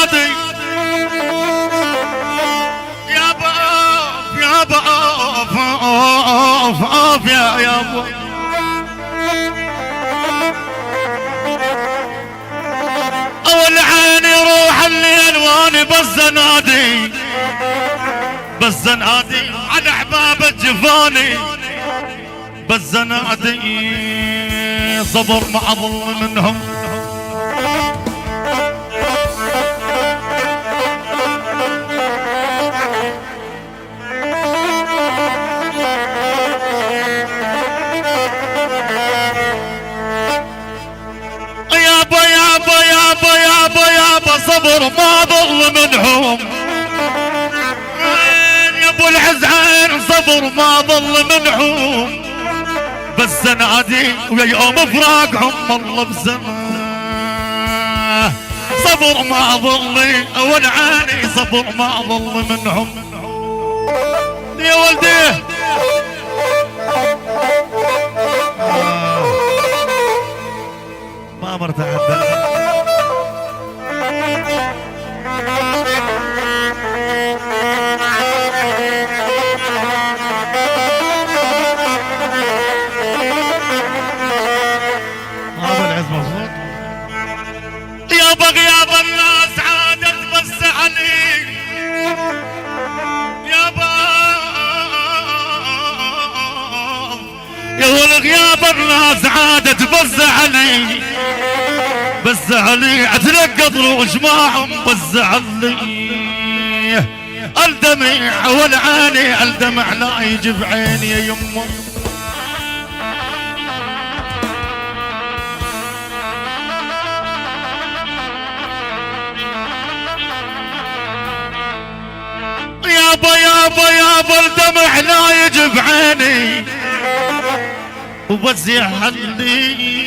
نادي يا باف يا باف باف يا باف اول عيني روح الليل واني بس نادي بس نادي على احباب الجفاني بس نادي صبر ما اظل منهم يابا يابا يابا يابا يابا صبر ما ظل منهم يا ابو الحزين صبر ما ظل منهم بس نادي ويا يوم فراقهم الله بسماه صبر ما ظل والعاني صبر ما ظل منهم يا ولدي ما مرت عبد يا بغياب الناس عادت بس علي يا يا والغياب الناس عادت بس علي بس علي اتلقط روش معهم بس علي الدمع والعاني الدمع لا يجي بعيني يا يمه يابا يابا يابا الدمع لا يجي بعيني وبس يحلي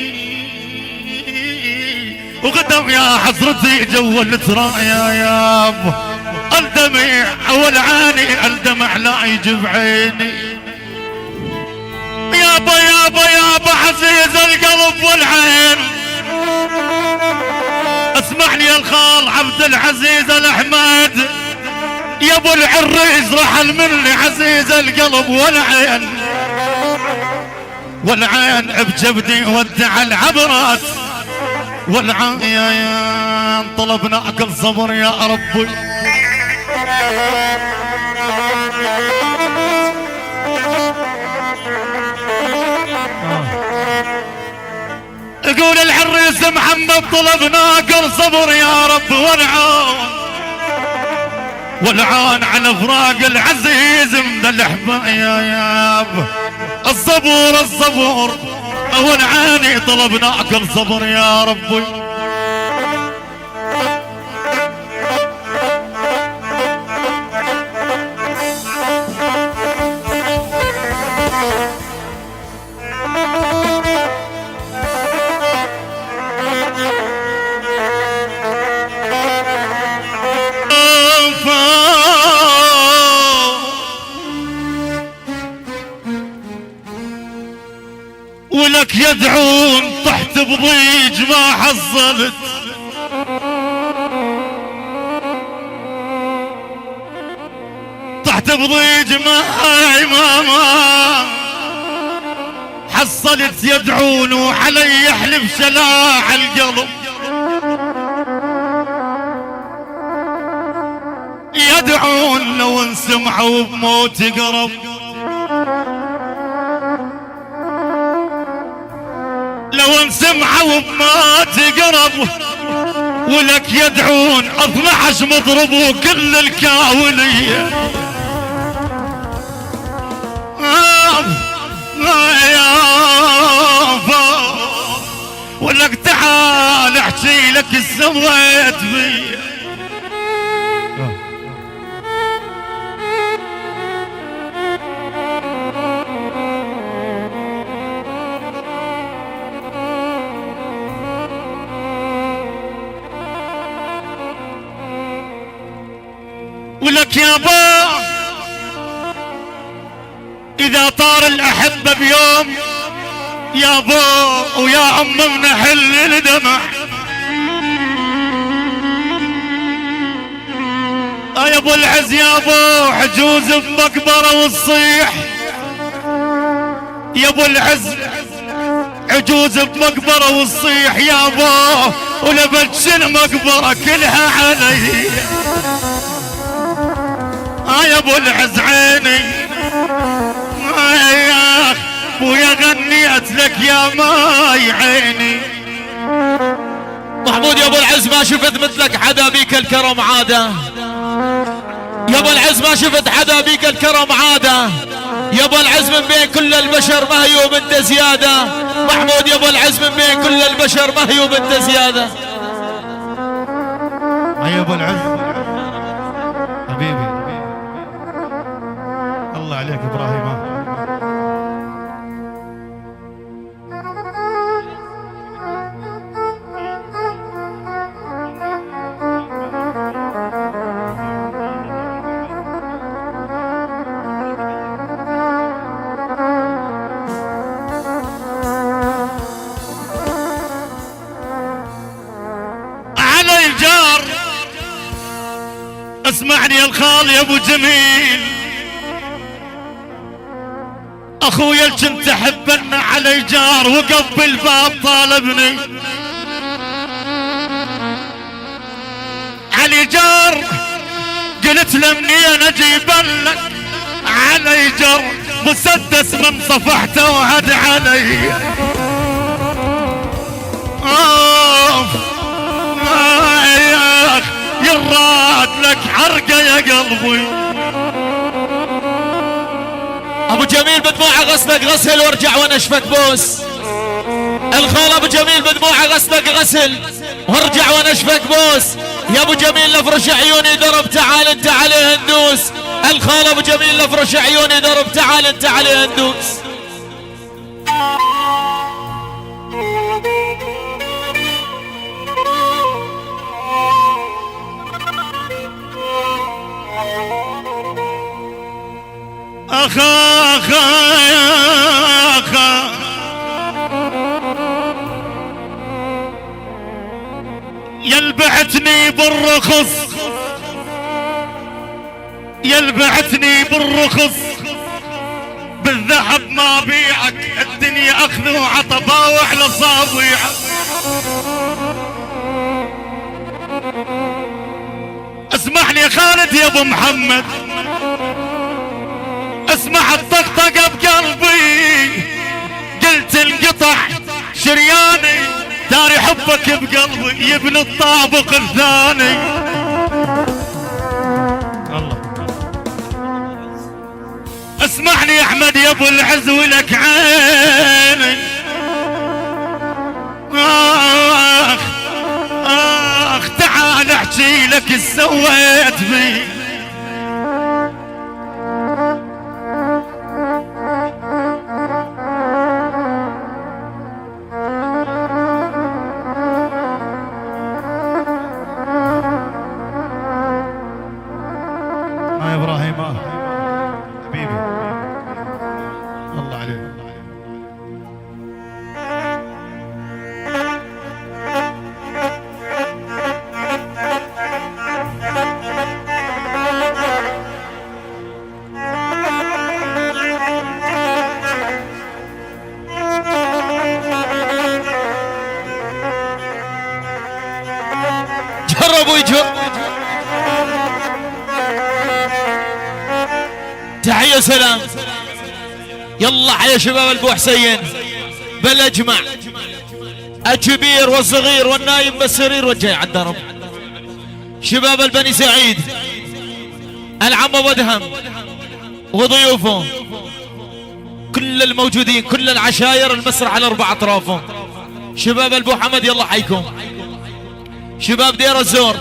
وقدم يا حسرتي جو الترايا يابا الدمع والعاني الدمع لا يجي بعيني يابا يابا يابا عزيز القلب والعين اسمعني يا الخال عبد العزيز الاحمد يا ابو العريس رحل مني عزيز القلب والعين والعين بجبدي ودع العبرات والعين طلبنا اكل صبر يا ربي يقول العريس محمد طلبنا اكل صبر يا رب والعان على فراق العزيز من الاحباب الصبور الصبور والعاني طلبنا اكل صبر يا ربي ولك يدعون طحت بضيج ما حصلت طحت بضيج ما حصلت يدعون وعلي يحلف شلاع القلب يدعون لو انسمعوا بموت قرب لو انسمعوا بما تقرب ولك يدعون 12 مضرب وكل الكاولية ولك تعال احكي لك السويت بيه ولك يابا اذا طار الاحبه بيوم يابا ويا ام منحل الدمع يا ابو العز يا ابو عجوز بمقبره وتصيح، يا ابو العز عجوز بمقبره وتصيح يا ابو، ولبتش المقبره كلها علي. يا ابو العز عيني يا اخ ويا غنيت لك يا ماي عيني. محمود يا ابو العز ما شفت مثلك حدا بيك الكرم عاده، يا ابو العز ما شفت حدا بيك الكرم عاده، يا ابو العز من بين كل البشر مهيوب انت زياده. محمود يا ابو العز من بين كل البشر مهيوب انت زياده. يا ابو العز حبيبي الله عليك ابراهيم. اسمعني يا الخال يا ابو جميل، اخويا كنت احبنا علي جار وقف بالباب طالبني. علي جار قلت له منين اجيب لك علي جار، مسدس من صفحته وهد علي. يا اخ يراد لك حرقه يا قلبي. ابو جميل بدموعه غسلك غسل وارجع ونشفك بوس. الخال ابو جميل بدموعه غسلك غسل وارجع ونشفك بوس. يا ابو جميل لفرش عيوني درب تعال انت عليه ندوس. الخال ابو جميل لفرش عيوني درب تعال انت عليه ندوس. اخا يلبعتني بالرخص، يلبعتني بالرخص، بالذهب ما بيعك، الدنيا اخذ وعطى باوع لصابيعك. اسمعني يا خالد يا ابو محمد، اسمع الطقطقه بقلبي، قلت انقطع شرياني، داري حبك بقلبي يبني الطابق الثاني. الله اسمعني يا احمد يا ابو العز ولك عيني. اخ تعال احكي لك ايش سويت بي. يا ابراهيم حبيبي الله عليك. جربوا يجوا. تحية سلام. يلا حيا شباب البو حسين بالاجمع، الكبير والصغير والنايم بالسرير والجاي على الدرب. شباب البني سعيد، العم ابو ادهم وضيوفه، كل الموجودين، كل العشاير، المسرح على اربع اطرافه. شباب البو حمد يلا حيكم. شباب دير الزور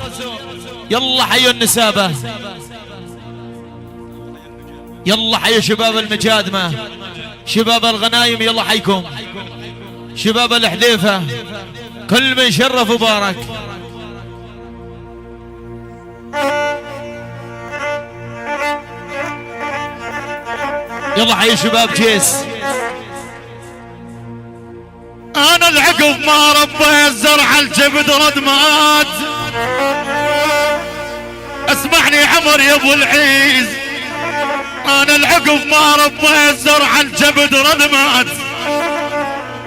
يلا حيوا النسابه. يلا حيا شباب المجادمة، شباب الغنايم يلا حيكم. شباب الحذيفة كل من شرف وبارك. يلا حيا شباب جيس. انا العقب ما ربي الزرع الجبد ردمات، اسمعني عمر يا ابو العيز، انا العقب ما ربيت زرع الجبد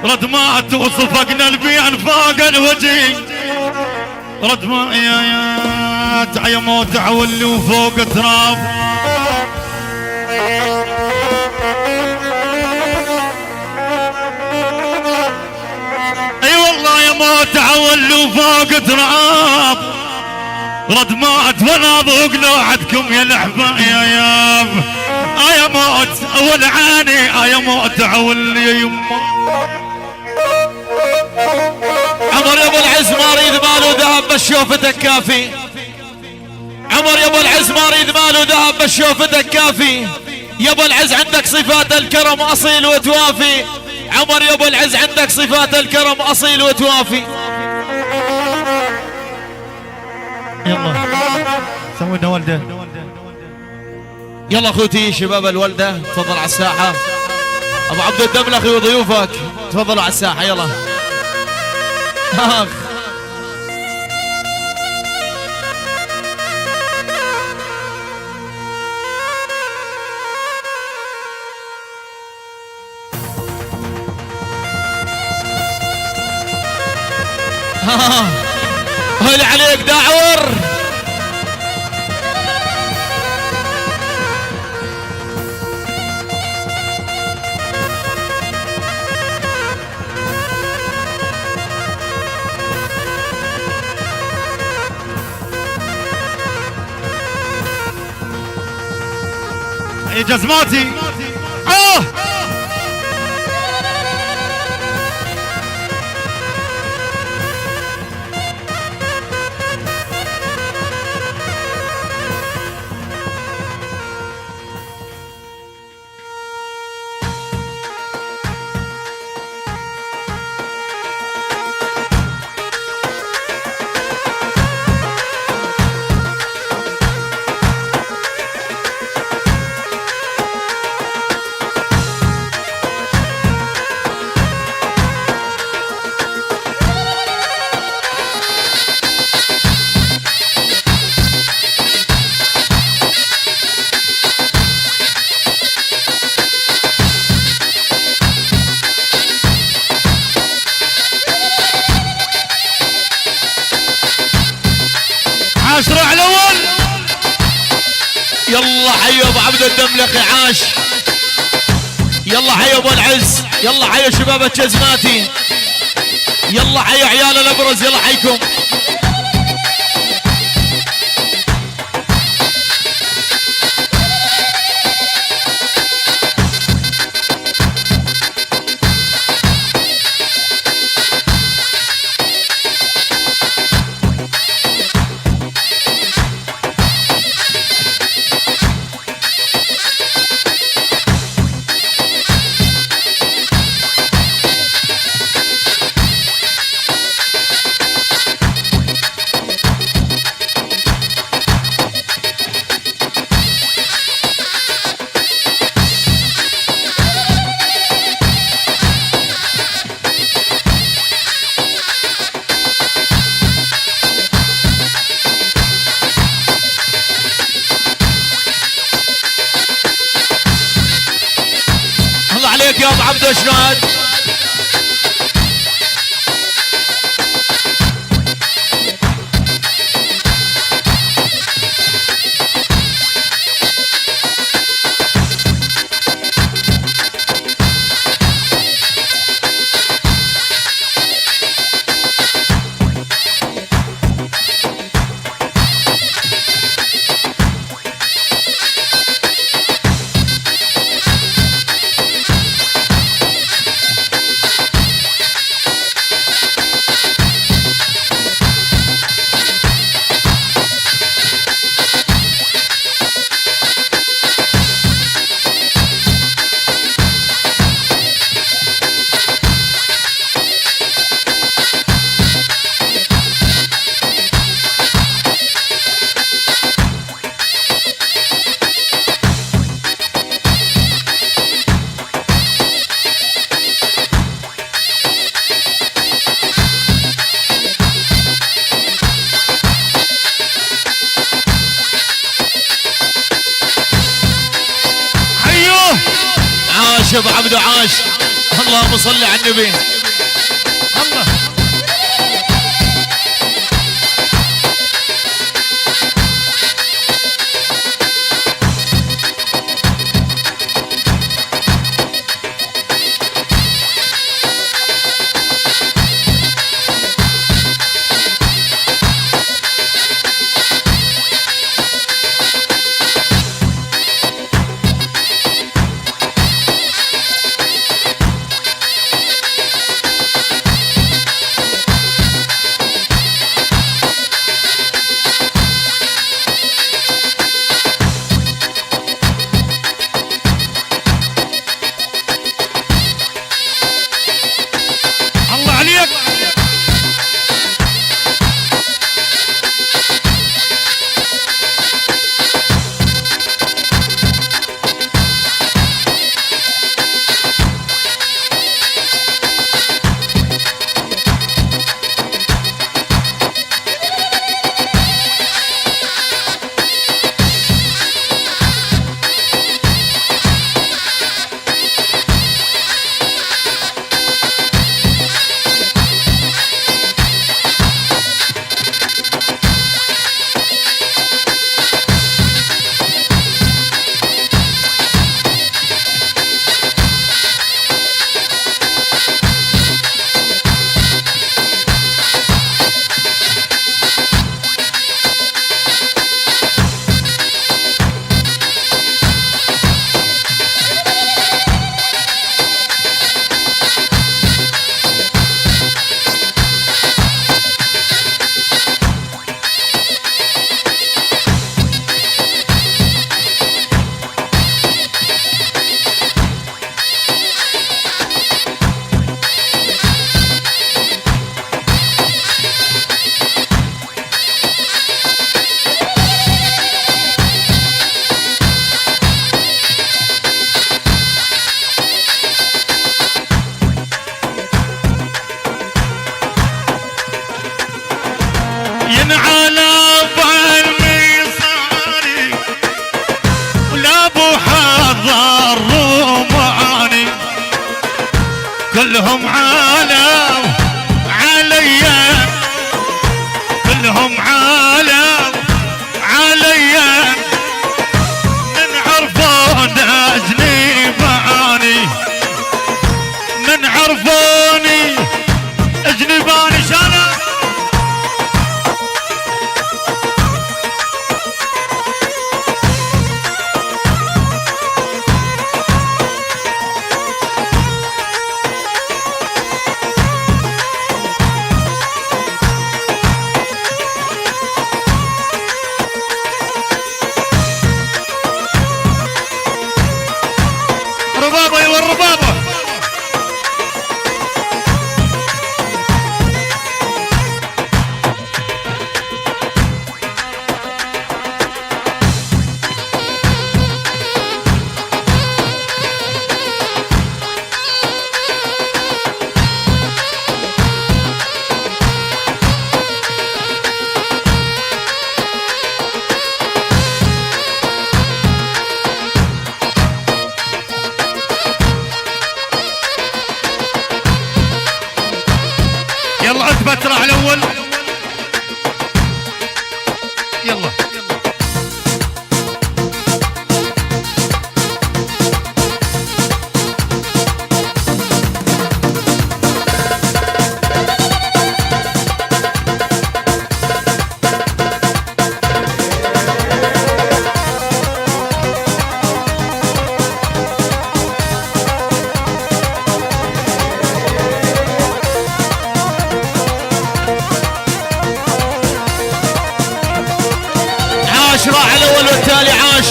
ردمات وصفقنا البيان فوق الوجه ردمات يا موت عولي وفوق تراب. اي والله يا موت عولي وفوق تراب ردمات وانا ذوق لوعدكم يا الاحباب يا موت والعاني يا موت عولي يا يمه. عمر يا ابو العز ما اريد مال وذهب بس شوفتك كافي. عمر يا ابو العز ما اريد مال وذهب بس شوفتك كافي. يا ابو العز عندك صفات الكرم اصيل وتوافي. عمر يا ابو العز عندك صفات الكرم اصيل وتوافي. يلا سوي لنا ولده. يلا اخوتي شباب الولده تفضل على الساحه. ابو عبد الدملخي وضيوفك تفضلوا على الساحه يلا. اخ هل عليك داعور. يا جزماتي اشرع الاول. يلا حي ابو عبد الدملخي عاش. يلا حي ابو العز. يلا حي شباب الجزماتي. يلا حي عيال الابرز. يلا حيكم. يا ابو عبد شلون. ابو عبدو عاش. اللهم صل على النبي. الله ينعلى بالميصاني ولا ابو حضر روماني كلهم عالم عليا كلهم عالم عليا من عرفون اجنباني من عرفوني اجنباني شانا ربابة يا الربابة يلا اثبت راح الاول يلا راح الاول والتالي عاش.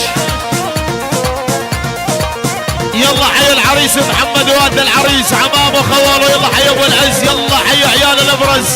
يلا حي العريس محمد واد العريس عمامه خوالو. يلا حي ابو العز. يلا حي عيال الابرز.